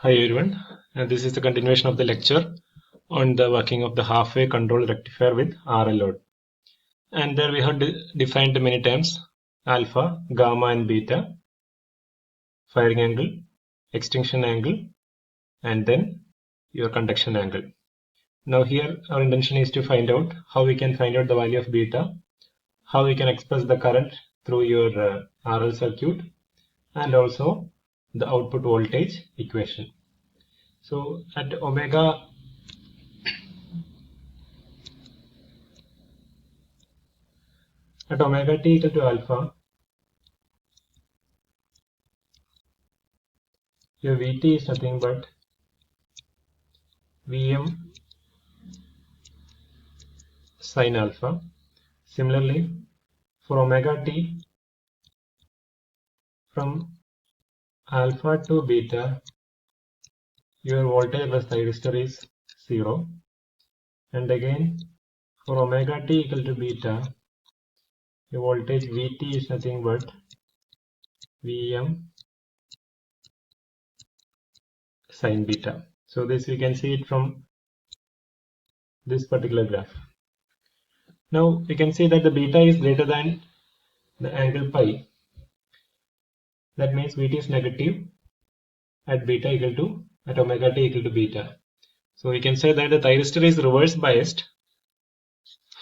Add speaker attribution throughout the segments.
Speaker 1: Hi everyone, this is the continuation of the lecture on the working of the half-wave control rectifier with RL load. And there we have defined many terms: alpha, gamma and beta, firing angle, extinction angle, and then your conduction angle. Now here our intention is to find out how we can find out the value of beta, how we can express the current through your RL circuit, and also the output voltage equation. So at omega t equal to alpha, your Vt is nothing but Vm sin alpha. Similarly, for omega t from alpha to beta, your voltage plus thyristor is 0. And again, for omega t equal to beta, your voltage Vt is nothing but Vm sin beta. So this we can see it from this particular graph. Now we can see that the beta is greater than the angle pi. That means Vt is negative at omega t equal to beta. So we can say that the thyristor is reverse biased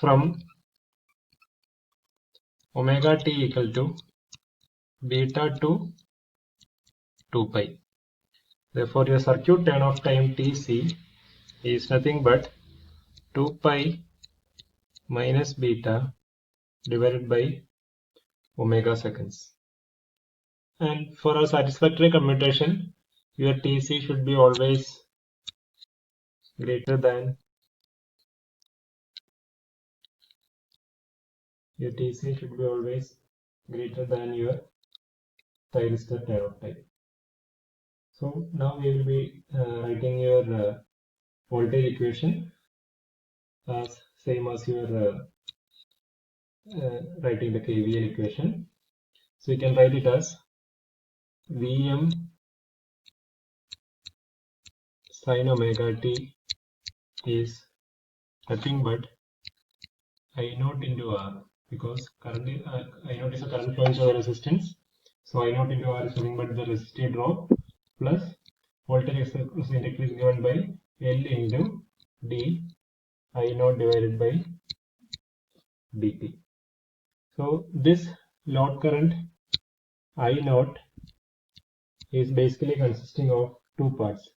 Speaker 1: from omega t equal to beta to 2 pi. Therefore, your circuit turn off time Tc is nothing but 2 pi minus beta divided by omega seconds. And for a satisfactory commutation, your Tc should be always greater than your thyristor turn off time. So now we will be writing your voltage equation as same as your writing the KVL equation. So you can write it as Vm sin omega t is nothing but I naught into R, because currently I naught is a current flowing through the resistance. So I naught into R is nothing but the resistive drop plus voltage expressed is given by L into d I naught divided by dt. So this load current I naught is basically consisting of two parts.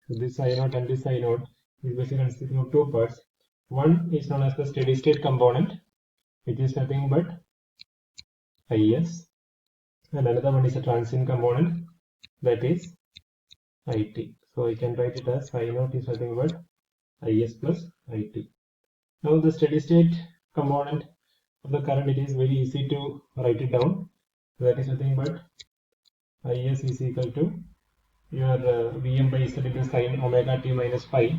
Speaker 1: So this I naught and this I naught is basically consisting of two parts. One is known as the steady state component, which is nothing but IS, and another one is a transient component, that is IT. So I can write it as I naught is nothing but IS plus IT. Now the steady state component of the current, it is very easy to write it down. That is nothing but IS is equal to your Vm by Z into sin omega t minus phi.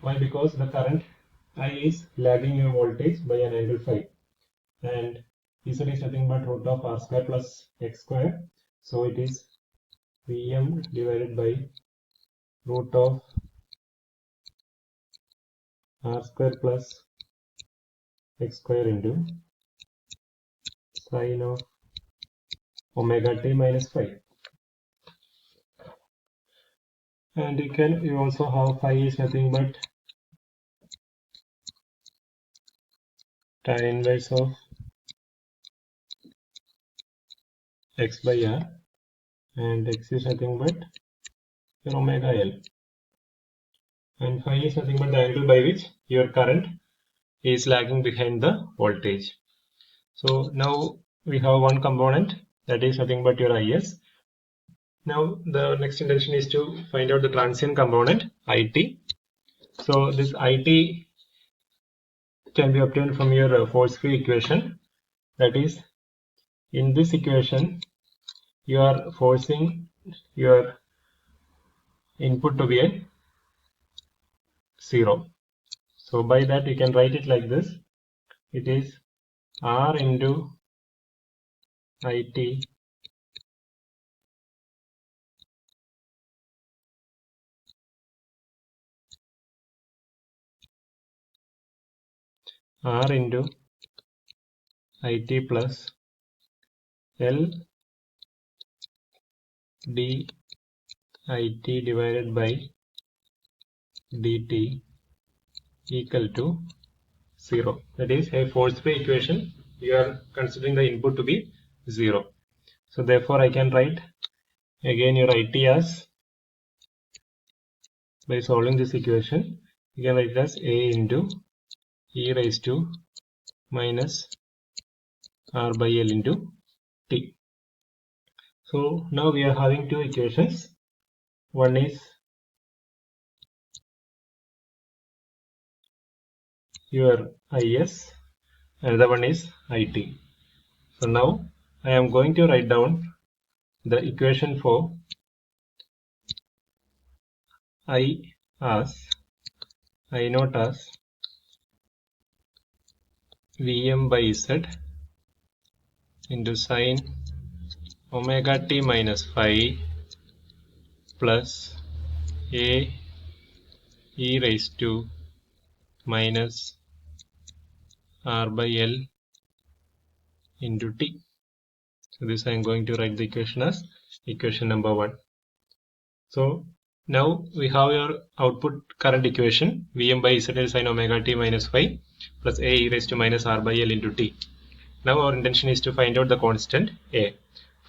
Speaker 1: Why? Because the current I is lagging your voltage by an angle phi, and Z is nothing but root of R square plus X square. So it is Vm divided by root of R square plus X square into sin of omega t minus phi. And you also have phi is nothing but tan inverse of x by r, and x is nothing but your omega L, and phi is nothing but the angle by which your current is lagging behind the voltage. So now we have one component, that is nothing but your IS. Now the next intention is to find out the transient component IT. So this IT can be obtained from your force-free equation. That is, in this equation you are forcing your input to be a 0. So by that you can write it like this. It is R into IT R into IT plus L d IT divided by dt equal to 0. That is a force free equation. You are considering the input to be 0. So therefore I can write again your IT as, by solving this equation, you can write it as A into e raised to minus R by L into T. So now we are having two equations. One is your IS, another one is IT. So now I am going to write down the equation for I as I naught as Vm by Z into sine omega t minus phi plus A e raised to minus R by L into T. So this I am going to write the equation as equation number 1. So now we have your output current equation, Vm by Z is sine omega t minus phi plus A e raised to minus R by L into T. Now our intention is to find out the constant A.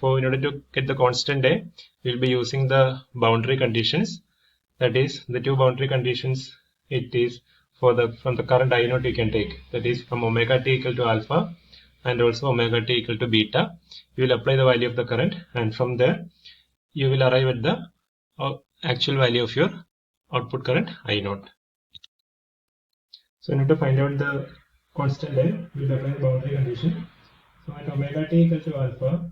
Speaker 1: In order to get the constant A, we will be using the boundary conditions. That is, the two boundary conditions, it is from the current I naught you can take. That is from omega t equal to alpha and also omega t equal to beta. You will apply the value of the current, and from there you will arrive at the actual value of your output current I naught. So in order to find out the constant A, we will apply the boundary condition. So at omega t equal to alpha,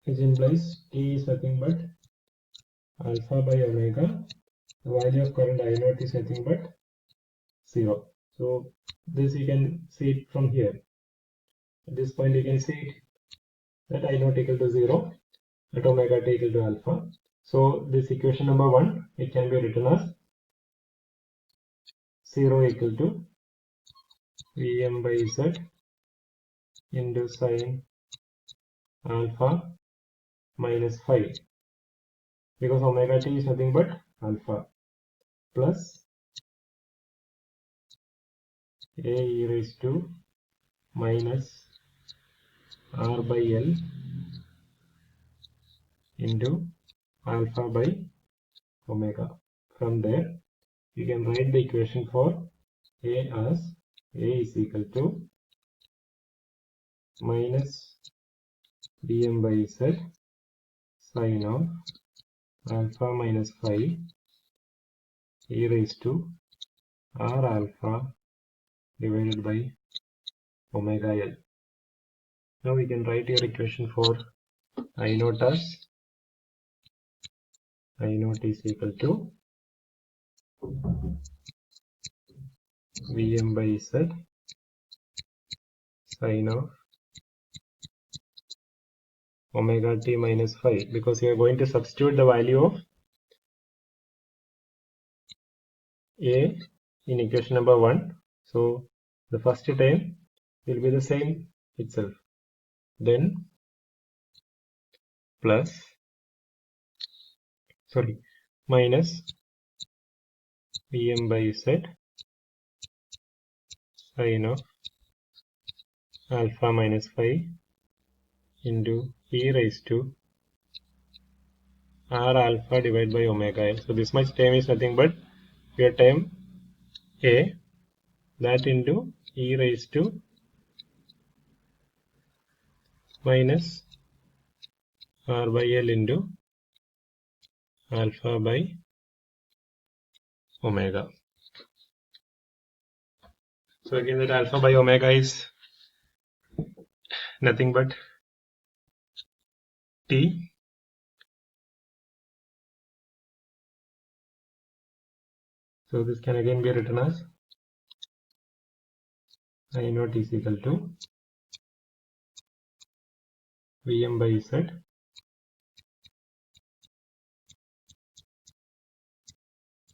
Speaker 1: which implies t is nothing but alpha by omega, the value of current I naught is nothing but 0. So this you can see it from here. At this point you can see it that I naught equal to 0 at omega t equal to alpha. So this equation number 1, it can be written as 0 equal to Vm by Z into sine alpha minus phi, because omega t is nothing but alpha, plus A e raised to minus R by L into alpha by omega. From there you can write the equation for A as A is equal to minus Vm by Z sine of alpha minus phi e raised to R alpha divided by omega L. Now we can write your equation for I naught as I naught is equal to Vm by Z sine of omega t minus phi, because we are going to substitute the value of A in equation number 1. So the first term will be the same itself. Then minus Vm by Z sine of alpha minus phi into e raised to R alpha divided by omega L. So this much term is nothing but your term A, that into e raised to minus R by L into alpha by omega. So again, that alpha by omega is nothing but t. So this can again be written as I naught is equal to Vm by Z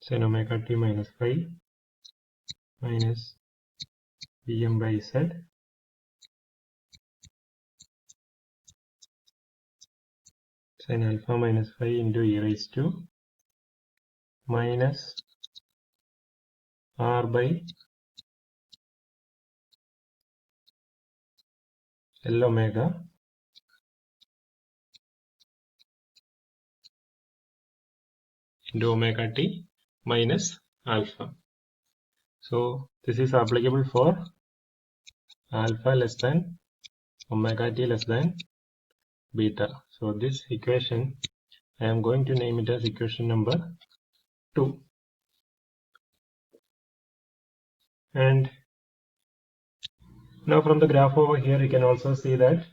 Speaker 1: sin omega t minus phi minus Vm by Z sin alpha minus phi into e raised to minus R by L omega into omega t minus alpha. So this is applicable for alpha less than omega t less than beta. So this equation I am going to name it as equation number 2. And now from the graph over here you can also see that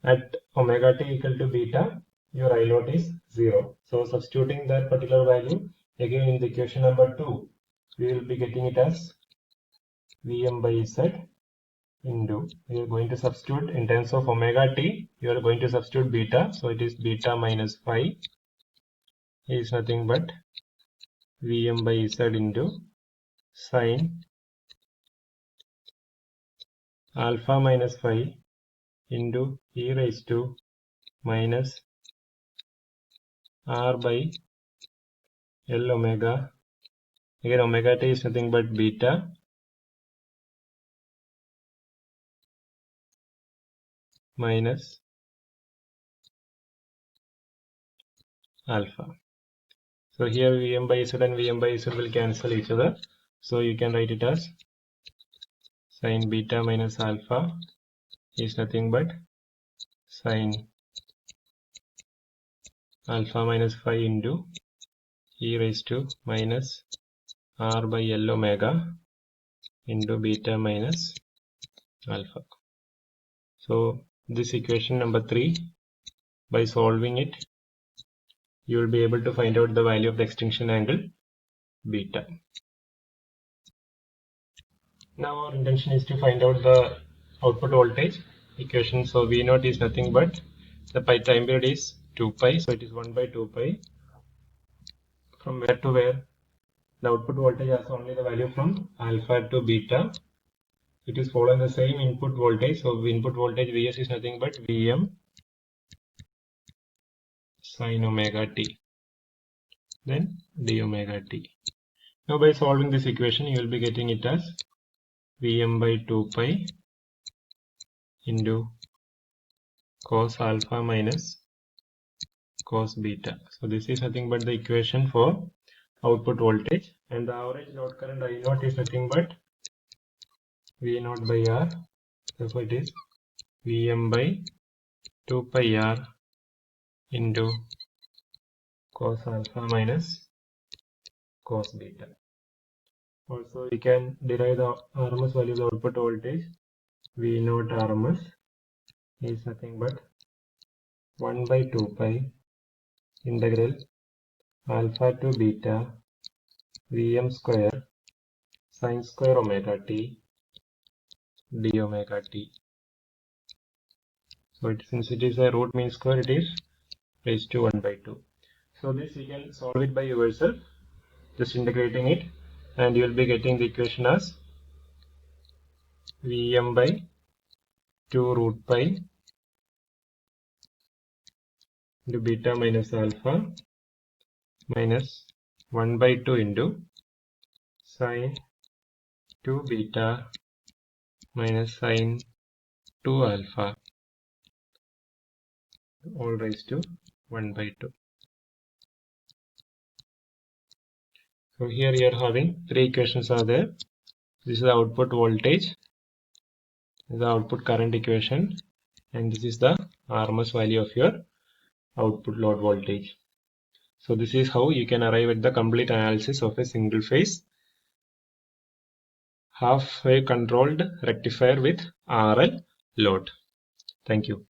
Speaker 1: at omega t equal to beta your I naught is 0. So substituting that particular value again in the equation number 2 we will be getting it as Vm by Z into, we are going to substitute in terms of omega t, you are going to substitute beta, so it is beta minus phi is nothing but Vm by Z into sine alpha minus phi into e raised to minus R by L omega. Again omega t is nothing but beta minus alpha. So here Vm by Z and Vm by Z will cancel each other. So you can write it as sine beta minus alpha is nothing but sine alpha minus phi into e raised to minus R by L omega into beta minus alpha. So this equation number 3, by solving it, you will be able to find out the value of the extinction angle beta. Now our intention is to find out the output voltage equation. So V naught is nothing but the time period is 2 pi, so it is 1 by 2 pi. From where to where? The output voltage has only the value from alpha to beta. It is following the same input voltage. So input voltage Vs is nothing but Vm sin omega t, then d omega t. Now by solving this equation, you will be getting it as Vm by 2 pi into cos alpha minus cos beta. So this is nothing but the equation for output voltage, and the average load current I naught is nothing but V naught by R. Therefore it is Vm by 2 pi R into cos alpha minus cos beta. Also we can derive the RMS value of the output voltage. V naught RMS is nothing but 1 by 2 pi integral alpha to beta Vm square sin square omega t d omega t. So since it is a root mean square, it is raised to 1 by 2. So this you can solve it by yourself, just integrating it, and you will be getting the equation as Vm by 2 root pi into beta minus alpha minus 1 by 2 into sine 2 beta minus sine 2 alpha all raised to 1 by 2. So here you are having 3 equations are there. This is the output voltage, this is the output current equation, and this is the RMS value of your output load voltage. So this is how you can arrive at the complete analysis of a single phase half wave controlled rectifier with RL load. Thank you.